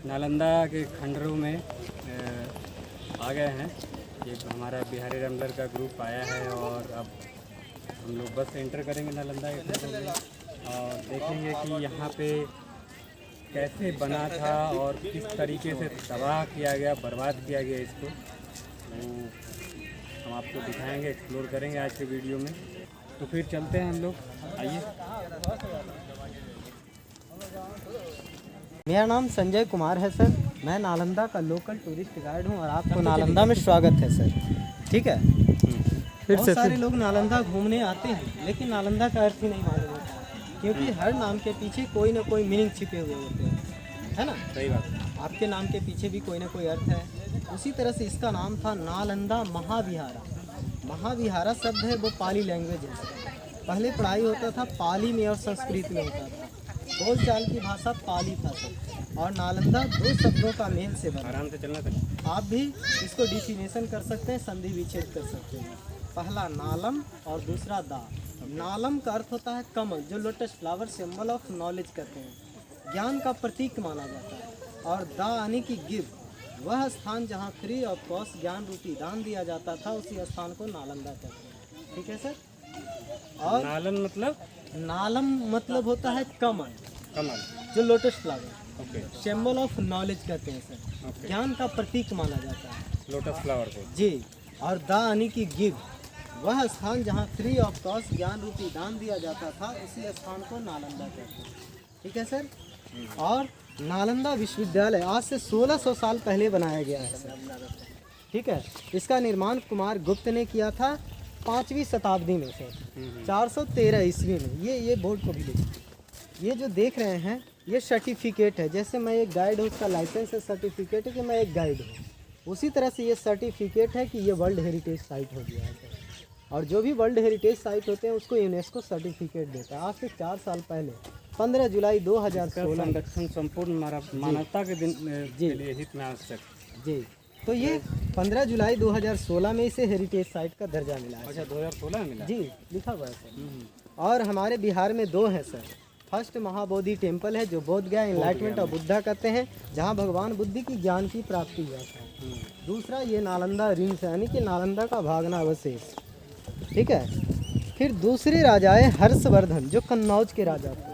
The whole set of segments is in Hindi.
नालंदा के खंडरों में आ गए हैं। ये हमारा बिहारी रैम्बलर का ग्रुप आया है और अब हम लोग बस एंटर करेंगे नालंदा के खंडरों में और देखेंगे कि यहाँ पे कैसे बना था और किस तरीके से तबाह किया गया, बर्बाद किया गया इसको। तो हम आपको दिखाएंगे, एक्सप्लोर करेंगे आज के वीडियो में। तो फिर चलते हैं हम लोग, आइए। मेरा नाम संजय कुमार है सर। मैं नालंदा का लोकल टूरिस्ट गाइड हूं और आपको नालंदा में स्वागत है सर। ठीक है। बहुत सारे लोग नालंदा घूमने आते हैं लेकिन नालंदा का अर्थ ही नहीं मालूम होता, क्योंकि हर नाम के पीछे कोई ना कोई मीनिंग छिपे हुए होते हैं, है ना। सही बात। आपके नाम के पीछे भी कोई ना कोई अर्थ है। उसी तरह से इसका नाम था नालंदा महाविहारा। महाविहारा शब्द है वो पाली लैंग्वेज है। पहले पढ़ाई होता था पाली में और संस्कृत में होता था। बोलचाल की भाषा पाली था सर। और नालंदा दो शब्दों का मेल से बना। आराम से चलना था। आप भी इसको डिफिनेशन कर सकते हैं, संधि विच्छेद कर सकते हैं। पहला नालम और दूसरा दा। नालम का अर्थ होता है कमल, जो lotus flower, symbol of knowledge कहते हैं, ज्ञान का प्रतीक माना जाता है। और दा यानी कि गिव, वह स्थान जहाँ फ्री ऑफ कॉस्ट ज्ञान रूपी दान दिया जाता था, उसी स्थान को नालंदा कहते हैं। ठीक है सर। और नालन मतलब? नालम मतलब होता है कमल, कमल, जो lotus flower. Okay. Symbol of knowledge कहते हैं सर। ओके। ज्ञान का प्रतीक माना जाता है लोटस फ्लावर को जी। और दा यानी कि गिव, वह स्थान जहाँ फ्री ऑफ कॉस्ट ज्ञान रूपी दान दिया जाता था, उसी स्थान को नालंदा कहते हैं। ठीक है सर। और नालंदा विश्वविद्यालय आज से 1600 साल पहले बनाया गया है सर। ठीक है। इसका निर्माण कुमार गुप्त ने किया था 5वीं शताब्दी में सर, 413 ईस्वी में। ये बोर्ड को भी देखिए। ये जो देख रहे हैं ये सर्टिफिकेट है। जैसे मैं एक गाइड हूँ, उसका लाइसेंस है, सर्टिफिकेट है कि मैं एक गाइड हूँ। उसी तरह से ये सर्टिफिकेट है कि ये वर्ल्ड हेरिटेज साइट हो गया है सर। और जो भी वर्ल्ड हेरिटेज साइट होते हैं उसको यूनेस्को सर्टिफिकेट देता है। आज से 4 साल पहले 15 जुलाई 2016 संरक्षण संपूर्ण मानवता के दिन के लिए हित में आवश्यक जी। तो ये 15 जुलाई 2016 में इसे हेरिटेज साइट का दर्जा मिला है। अच्छा, 2016 में मिला जी, लिखा हुआ है सर। और हमारे बिहार में 2 हैं सर। फर्स्ट महाबोधि टेम्पल है, जो बोध गया इनलाइटमेंट ऑफ बुद्धा कहते हैं, जहाँ भगवान बुद्ध की ज्ञान की प्राप्ति हुआ था। दूसरा ये नालंदा रिंस यानी कि नालंदा का भागनावशेष। ठीक है। फिर दूसरे राजा है हर्षवर्धन, जो कन्नौज के राजा थे।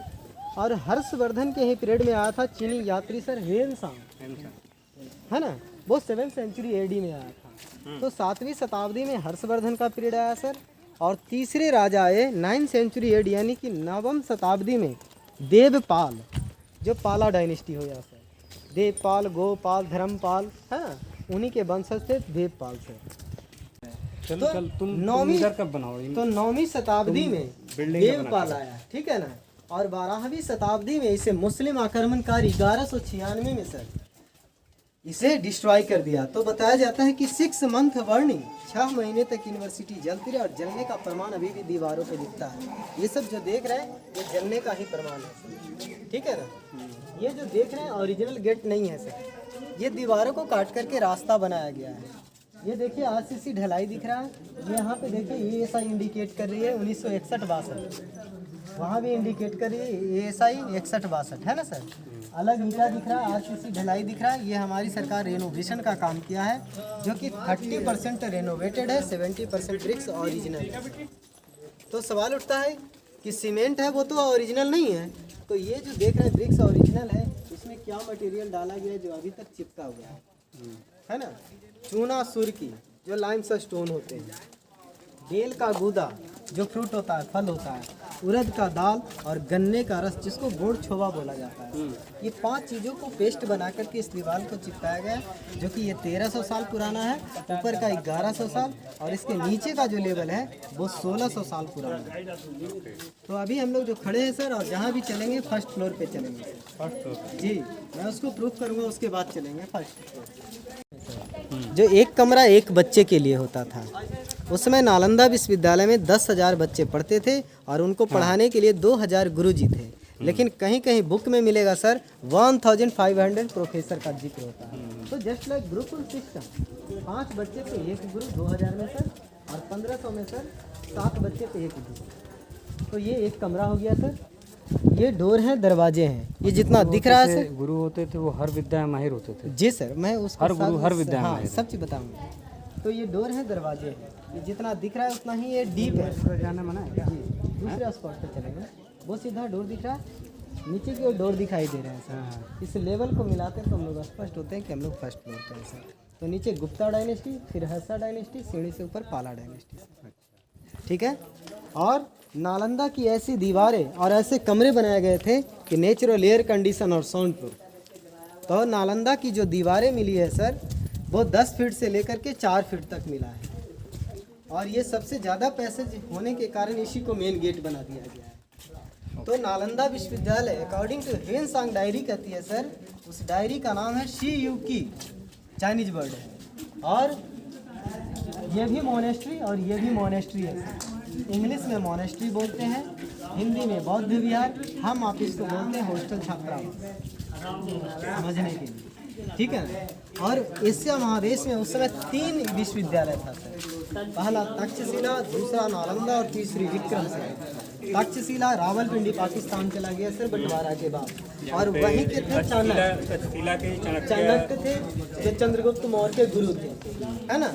और हर्षवर्धन के ही पीरियड में आया था चीनी यात्री सर हेनसांग, है ना। वो 7th सेंचुरी एडी में आया था। तो 7वीं शताब्दी में हर्षवर्धन का पीरियड आया सर। और तीसरे राजा आए 9th सेंचुरी एडी यानी कि 9वीं शताब्दी में देवपाल, जो पाला डायनेस्टी हो गया सर। देवपाल, गोपाल, धर्मपाल, है ना, उन्हीं के वंशज थे देवपाल सर। चलो तो चल, तुम नौवीं कब बनाओ? तो 9वीं शताब्दी में बिल्डिंग देवपाल आया, ठीक है ना। और 12वीं शताब्दी में इसे मुस्लिम आक्रमणकारी 1196 में सर इसे डिस्ट्रॉय कर दिया। तो बताया जाता है कि 6 मंथ वार्निंग, 6 महीने तक यूनिवर्सिटी जलती रही और जलने का प्रमाण अभी भी दीवारों पे दिखता है। ये सब जो देख रहे हैं ये जलने का ही प्रमाण है। ठीक है ना। ये जो देख रहे हैं ओरिजिनल गेट नहीं है सर, ये दीवारों को काट करके रास्ता बनाया गया है। ये देखिए आरसीसी ढलाई दिख रहा है। ये यहाँ पे देखिए ये ऐसा इंडिकेट कर रही है 1961-62, वहाँ भी इंडिकेट कर रही है ये ऐसा ही 61-62, है ना सर। अलग ईंटा दिख रहा है, आरसीसी ढलाई दिख रहा है। ये हमारी सरकार रेनोवेशन का काम किया है, जो कि 30% रेनोवेटेड है, 70% ब्रिक्स ओरिजिनल है। तो सवाल उठता है कि सीमेंट है वो तो ओरिजिनल नहीं है, तो ये जो देख रहे हैं ब्रिक्स ओरिजिनल है, इसमें क्या मटेरियल डाला गया है जो अभी तक चिपका हुआ है ना। चूना सुर्की, जो लाइमस्टोन स्टोन होते हैं, बेल का गूदा, जो फ्रूट होता है, फल होता है, उड़द का दाल और गन्ने का रस, जिसको गुड़ छोवा बोला जाता है। ये 5 चीज़ों को पेस्ट बना करके इस दीवार को चिपकाया गया, जो कि ये 1300 साल पुराना है, ऊपर का 1100 साल और इसके नीचे का जो लेवल है वो 1600 साल पुराना है। तो अभी हम लोग जो खड़े हैं सर, और जहाँ भी चलेंगे फर्स्ट फ्लोर पे चलेंगे सर। जी, मैं उसको प्रूफ करूँगा, उसके बाद चलेंगे फर्स्ट फ्लोर। जो एक कमरा एक बच्चे के लिए होता था, उसमें नालंदा विश्वविद्यालय में 10,000 बच्चे पढ़ते थे और उनको पढ़ाने के लिए 2,000 गुरुजी थे। लेकिन कहीं कहीं बुक में मिलेगा सर 1500 प्रोफेसर का जिक्र होता है। तो जस्ट लाइक गुरुकुल सिस्टम, 5 बच्चे पे 1 गुरु 2000 में सर, और 1500 में सर 7 बच्चे पे 1 गुरु। तो ये एक कमरा हो गया सर। ये डोर हैं, दरवाजे हैं, ये जितना दिख रहा है सर। गुरु होते थे वो हर विद्या में माहिर होते थे। जी सर, मैं उसको हर गुरु हर विद्या में हाँ माहिर सब चीज़ बताऊंगा। तो ये डोर है, दरवाजे हैं, ये जितना दिख रहा है उतना ही ये डीप है। जाना मना है क्या? जी, दूसरे स्पॉट पर चलेंगे। वो सीधा डोर दिख रहा है, नीचे की ओर डोर दिखाई दे रहे हैं सर। इस लेवल को मिलाते हैं तो हम लोग स्पष्ट होते हैं कि हम लोग फर्स्ट फ्लोर पर हैं सर। तो नीचे गुप्ता डायनेस्टी, फिर हर्षा डायनेस्टी, सीढ़ी से ऊपर पाला डायनेस्टी, ठीक है। और नालंदा की ऐसी दीवारें और ऐसे कमरे बनाए गए थे कि नेचुरल एयर कंडीशन और साउंड प्रूफ। तो नालंदा की जो दीवारें मिली है सर, वो 10 फीट से लेकर के 4 फीट तक मिला है। और ये सबसे ज़्यादा पैसेज होने के कारण इसी को मेन गेट बना दिया गया है। तो नालंदा विश्वविद्यालय अकॉर्डिंग टू हेनसांग डायरी कहती है सर, उस डायरी का नाम है शी यू की, चाइनीज वर्ड है। और ये भी मोनेस्ट्री और ये भी मोनेस्ट्री है सर। इंग्लिश में मोनेस्ट्री बोलते हैं, हिंदी में बौद्ध विहार, हम आप इसको बोलते हैं हॉस्टल छात्रावास, समझने के लिए, ठीक है। और एशिया महादेश में उस समय 3 विश्वविद्यालय था सर। पहला तक्षशिला, दूसरा नालंदा और तीसरी विक्रमशिला। तक्षशिला रावलपिंडी पाकिस्तान चला गया सर बंटवारा के बाद। और वहीं के थे चाणक्य थे, जो चंद्रगुप्त मौर्य के गुरु थे, है ना।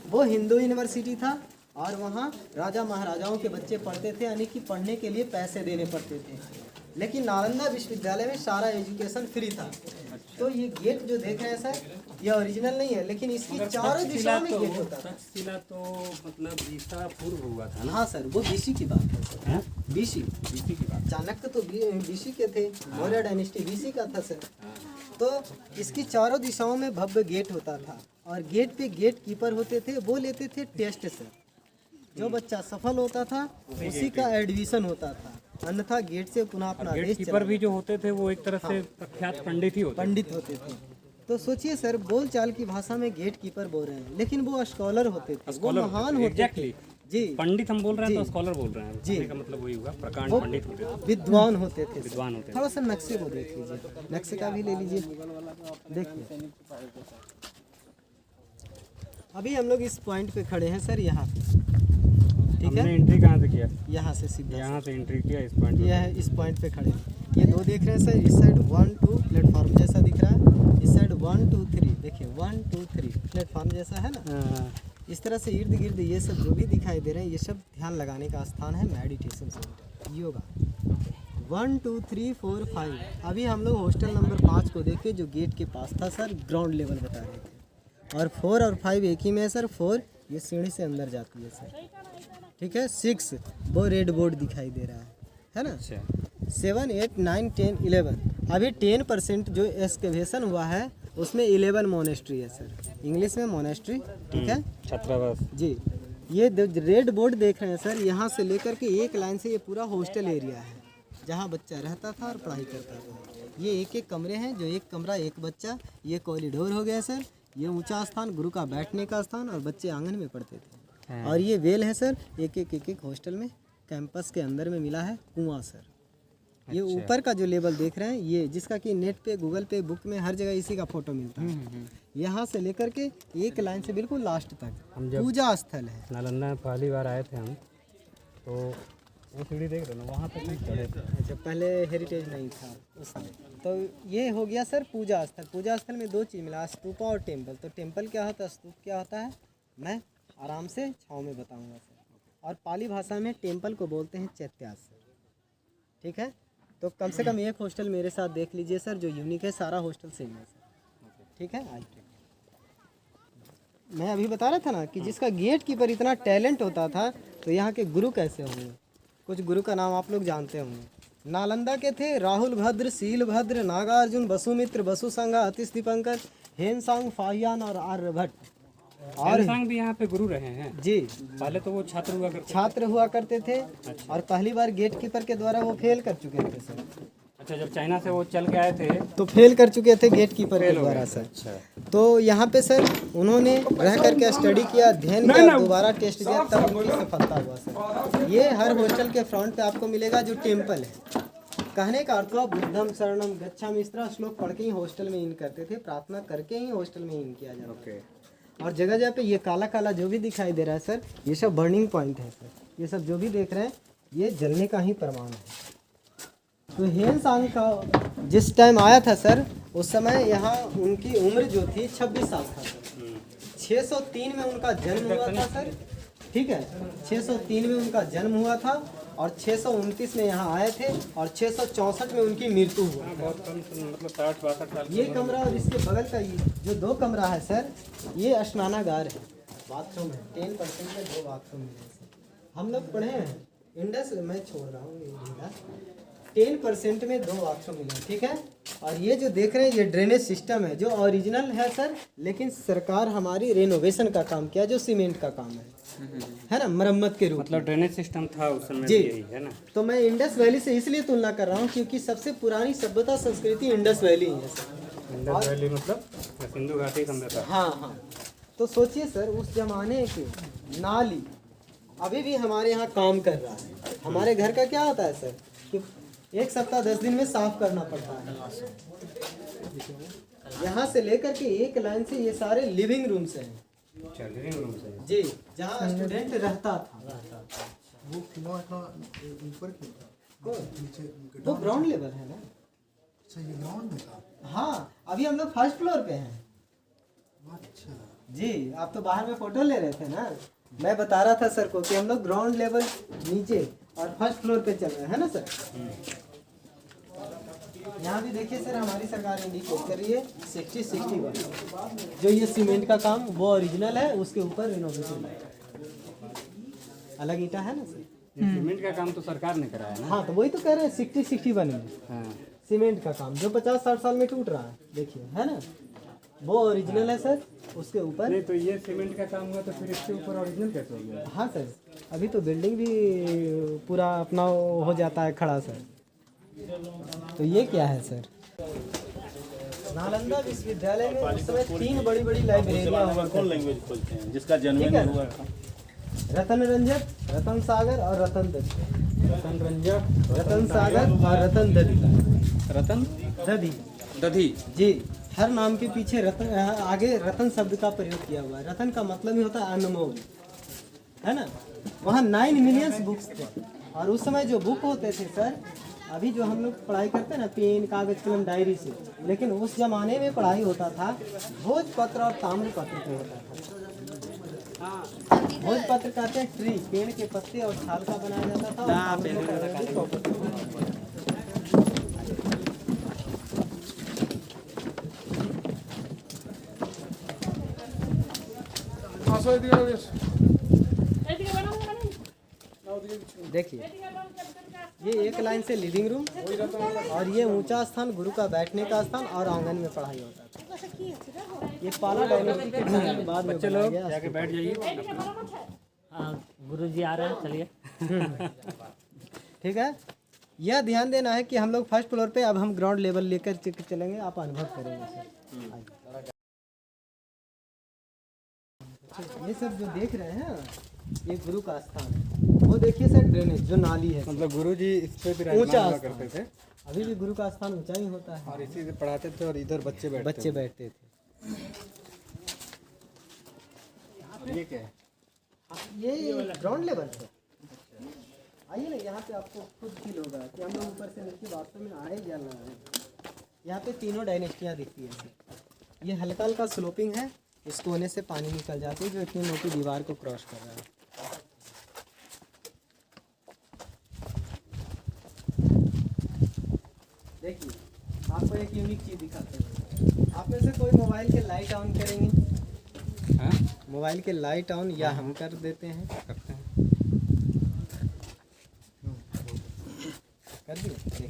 वो हिंदू यूनिवर्सिटी था और वहाँ राजा महाराजाओं के बच्चे पढ़ते थे, यानी कि पढ़ने के लिए पैसे देने पड़ते थे। लेकिन नालंदा विश्वविद्यालय में सारा एजुकेशन फ्री था। तो ये गेट जो देख रहे हैं सर, ये ओरिजिनल नहीं है, लेकिन इसकी चारों दिशाओं में गेट होता था। तक्षशिला तो मतलब ईसा पूर्व हुआ था ना? हाँ सर, वो बीसी की बात है सर, बीसी की बात। चाणक्य तो बीसी के थे, मौर्य डायनेस्टी बीसी का था सर। तो इसकी चारों दिशाओं में भव्य गेट होता था और गेट पे गेट कीपर होते थे, वो लेते थे टेस्ट सर। जो बच्चा सफल होता था उसी का एडमिशन होता था, अन्यथा गेट से पुनः अपना देश कीपर भी जो होते थे वो एक तरह से प्रख्यात पंडित ही पंडित होते थे। तो सोचिए सर, बोलचाल की भाषा में गेट कीपर बोल रहे हैं, लेकिन वो स्कॉलर होते थे, वो महान होते थे। जी, पंडित हम बोल रहे हैं तो स्कॉलर बोल रहे हैं जी, का मतलब वही हुआ, प्रकांड पंडित होते थे, विद्वान होते थे, विद्वान होते थे। थोड़ा सा नक्शे को देख लीजिए, नक्शे का भी ले लीजिए, देखिए। अभी हम लोग इस पॉइंट पे खड़े हैं सर, यहाँ पे, ठीक है। हमने एंट्री कहाँ से किया? यहाँ से सीधा, यहाँ से एंट्री किया इस पॉइंट। ये है, इस पॉइंट पे खड़े हैं। ये 2 देख रहे हैं सर, इस साइड 1 2 प्लेटफॉर्म जैसा दिख रहा है, इस साइड 1 2 3, देखिए 1 2 3 प्लेटफॉर्म जैसा है ना। इस तरह से इर्द गिर्द ये सब जो भी दिखाई दे रहे हैं, ये सब ध्यान लगाने का स्थान है, मेडिटेशन सेंटर, योगा। 1 2 3 4 5। अभी हम लोग हॉस्टल नंबर 5 को देखे, जो गेट के पास था सर, ग्राउंड लेवल बता रहे थे। और 4 और 5 एक ही में है सर। 4 ये सीढ़ी से अंदर जाती है सर, ठीक है। 6 वो रेड बोर्ड दिखाई दे रहा है ना। 7 8 9 10 11। अभी 10% जो एक्सकेवेशन हुआ है उसमें 11 मोनेस्ट्री है सर, इंग्लिश में मोनेस्ट्री, ठीक है, छात्रावास जी। ये रेड बोर्ड देख रहे हैं सर, यहाँ से लेकर के एक लाइन से ये पूरा हॉस्टल एरिया है, जहाँ बच्चा रहता था और पढ़ाई करता था। ये एक एक कमरे हैं, जो एक कमरा एक बच्चा। ये कॉरिडोर हो गया सर, ये ऊंचा स्थान गुरु का बैठने का स्थान, और बच्चे आंगन में पढ़ते थे। और ये वेल है सर, एक एक हॉस्टल में कैंपस के अंदर में मिला है कुआं सर। ये ऊपर का जो लेवल देख रहे हैं, ये जिसका कि नेट पे, गूगल पे, बुक में हर जगह इसी का फोटो मिलता है। यहाँ से लेकर के एक लाइन से बिल्कुल लास्ट तक पूजा स्थल है। नालंदा में पहली बार आए थे हम, तो वो सीढ़ी देख रहे ना, वहाँ तक नहीं चढ़े थे जब पहले हेरिटेज नहीं था उस समय। तो ये हो गया सर पूजा स्थल। पूजा स्थल में 2 चीज़ मिला, स्तूपा और टेम्पल। तो टेम्पल क्या होता है, स्तूप क्या होता है, मैं आराम से छाँव में बताऊंगा सर। और पाली भाषा में टेम्पल को बोलते हैं चैत्यास सर, ठीक है। तो कम से कम एक हॉस्टल मेरे साथ देख लीजिए सर, जो यूनिक है, सारा हॉस्टल सेम है सर, ठीक है। आज मैं अभी बता रहा था ना कि जिसका गेट कीपर इतना टैलेंट होता था, तो यहाँ के गुरु कैसे होंगे। कुछ गुरु का नाम आप लोग जानते होंगे। नालंदा के थे राहुल भद्र, शीलभद्र, नागार्जुन, वसुमित्र, वसुसंगा, अतिश दीपंकर, हेनसांग, फाहियान और आर्यभट्ट। और भी यहाँ पे गुरु रहे हैं जी। पहले तो वो छात्र हुआ करते थे। अच्छा। और पहली बार गेट कीपर के द्वारा वो फेल कर चुके थे सर। अच्छा, जब चाइना से वो चल के आए थे तो फेल कर चुके थे गेट कीपर के द्वारा सर। अच्छा। तो यहाँ पे सर उन्होंने रह करके स्टडी किया, अध्ययन किया, दोबारा टेस्ट दिया, तब उनकी सफलता हुआ सर। ये हर हॉस्टल के फ्रंट पे आपको मिलेगा जो टेम्पल है। कहने का अर्थ हुआ बुद्धम शरणम गच्छामि, इस तरह श्लोक पढ़ के ही हॉस्टल में इन करते थे, प्रार्थना करके ही हॉस्टल में इन किया जाता है। और जगह जगह पे ये काला काला जो भी दिखाई दे रहा है सर, ये सब बर्निंग पॉइंट है सर। ये सब जो भी देख रहे हैं, ये जलने का ही प्रमाण है। तो हेन सांग का जिस टाइम आया था सर, उस समय यहाँ उनकी उम्र जो थी 26 साल था सर। 603 में उनका जन्म हुआ था सर, ठीक है, 603 में उनका जन्म हुआ था और 629 में यहाँ आए थे और 664 में उनकी मृत्यु हुआ था। बहुत कम, मतलब 60-62 साल। ये कमरा और इसके बगल का ये जो 2 कमरा है सर, ये स्नानागार है, बाथरूम है। 10% में 2 बाथरूम है सर। हम लोग पढ़े हैं इंडस, मैं छोड़ रहा हूँ ये 10% में 2 बाथरूम मिले, ठीक है। और ये जो देख रहे हैं ये ड्रेनेज सिस्टम है जो ओरिजिनल है सर, लेकिन सरकार हमारी रेनोवेशन का काम किया जो सीमेंट का काम है ना, मरम्मत के रूप में। मतलब ड्रेनेज सिस्टम था उस समय जी। भी यही है ना। तो मैं इंडस वैली से इसलिए तुलना कर रहा हूँ क्योंकि सबसे पुरानी सभ्यता संस्कृति इंडस वैली ही है सर। इंडस वैली मतलब सिंधु घाटी सभ्यता। हाँ हाँ, तो सोचिए सर उस जमाने के नाली अभी भी हमारे यहाँ काम कर रहा है। हमारे घर का क्या होता है सर कि 1 सप्ताह 10 दिन में साफ करना पड़ता है। यहाँ से लेकर के एक लाइन से ये सारे लिविंग रूम्स हैं लिविंग रूम से जी, जहाँ स्टूडेंट रहता था। वो फ्लोर का ऊपर की वो ग्राउंड लेवल है ना। अच्छा, ये ग्राउंड में था। हाँ, अभी हम लोग फर्स्ट फ्लोर पे हैं अच्छा जी। आप तो बाहर में फोटो ले रहे थे ना, मैं बता रहा था सर को कि हम लोग ग्राउंड लेवल नीचे और फर्स्ट फ्लोर पे चल रहे हैं ना सर। यहाँ भी देखिए सर हमारी सरकार इंडिकेट कर रही है 60-61 जो ये सीमेंट का काम वो ओरिजिनल है, उसके ऊपर रिनोवेशन अलग ईंटा है ना सर। सीमेंट का काम तो सरकार ने कराया ना। हाँ, तो वही तो कह रहे हैं 60-61 में हाँ। सीमेंट का काम जो 50-60 साल में टूट रहा है, देखिए है ना, वो ओरिजिनल है सर। उसके ऊपर नहीं तो ये सीमेंट का काम हुआ तो फिर इसके ऊपर ओरिजिनल कैसे हो गया? हाँ सर, अभी तो बिल्डिंग भी पूरा अपना हो जाता है खड़ा सर। तो ये क्या है सर, नालंदा विश्वविद्यालय में उस समय 3 बड़ी लाइब्रेरियां हुआ कौन लैंग्वेज खोलते हैं जिसका जन्म ठीक है। हुआ था? रतन रंजक, रतन सागर और रतन दधी। रतन रंजक, रतन सागर और रतन दधी। रतन दधी दधी। जी, हर नाम के पीछे रतन, आगे रतन शब्द का प्रयोग किया हुआ है। रतन का मतलब ही होता है अनमोल, है ना। वहाँ 9 मिलियन बुक्स थे और उस समय जो बुक होते थे सर, अभी जो हम लोग पढ़ाई करते हैं ना पेन कागज कलम डायरी से, लेकिन उस जमाने में पढ़ाई होता था भोजपत्र और ताम्रपत्र पे होता था। भोजपत्र कहते हैं ट्री, पेड़ के पत्ते और छाल का बनाया जाता था। देखिए ये एक लाइन से लिविंग रूम और ये ऊंचा स्थान गुरु का बैठने का स्थान और आंगन में पढ़ाई होता था। ये पाला डायनेस्टी के टाइम के बाद में बच्चे बनाया लोग गया। जाके बैठ जाइए। गुरु जी आ रहे हैं, चलिए। ठीक है, यह ध्यान देना है कि हम लोग फर्स्ट फ्लोर पे, अब हम ग्राउंड लेवल लेकर चलेंगे, आप अनुभव करेंगे सर। ये सब जो देख रहे हैं ये गुरु का स्थान है। वो देखिए सर ड्रेनेज जो नाली है, मतलब गुरुजी इस पे भी ऊंचा हुआ स्थान। करते थे अभी भी गुरु का स्थान ऊंचा ही होता है और इसी से पढ़ाते थे और इधर बच्चे बैठते थे। ये क्या है? ये ग्राउंड लेवल है। आइए ना, यहाँ पे आपको खुद फील होगा कि हम लोग ऊपर से नीचे वास्तव में आए या ना आए। यहाँ पे तीनों डायनेस्टियाँ दिखती है। ये हल्का हल्का स्लोपिंग है, इस कोने से पानी निकल जाती है जो इतनी मोटी दीवार को क्रॉस कर रहा है। देखिए आपको एक यूनिक चीज़ दिखाते हैं। आप में से कोई मोबाइल के लाइट ऑन करेंगे? हाँ? मोबाइल के लाइट ऑन या हम कर देते हैं? करते हैं। कर दिए। देखिए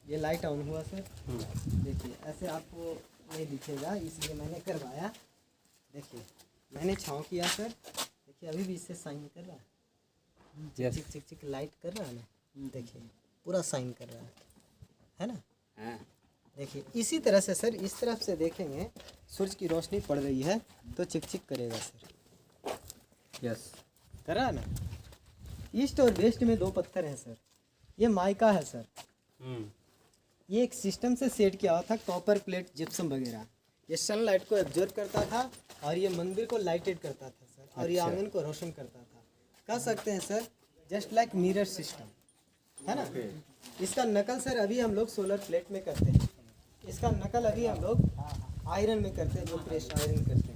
ये लाइट ऑन हुआ सर। देखिए ऐसे आपको नहीं दिखेगा इसलिए मैंने करवाया। देखिए मैंने छाँव किया सर, देखिए अभी भी इससे साइन कर रहा है। चिक चिक चिक लाइट कर रहा है ना, देखिए पूरा साइन कर रहा है ना। हाँ। देखिए इसी तरह से सर इस तरफ से देखेंगे, सूरज की रोशनी पड़ रही है तो चिक चिक करेगा सर। यस, कर रहा है ना। ईस्ट और वेस्ट में 2 पत्थर हैं सर। ये माइका है सर। ये एक सिस्टम से सेट किया हुआ था, कॉपर प्लेट जिप्सम वगैरह। ये सनलाइट को एब्जॉर्ब करता था और ये मंदिर को लाइटेड करता था सर, और ये आंगन को रोशन करता था। कह सकते हैं sir just like mirror system. है ना। इसका नकल सर अभी हम लोग सोलर प्लेट में करते हैं, इसका नकल अभी हम लोग आयरन में करते हैं, जो प्रेस आयरन करते हैं।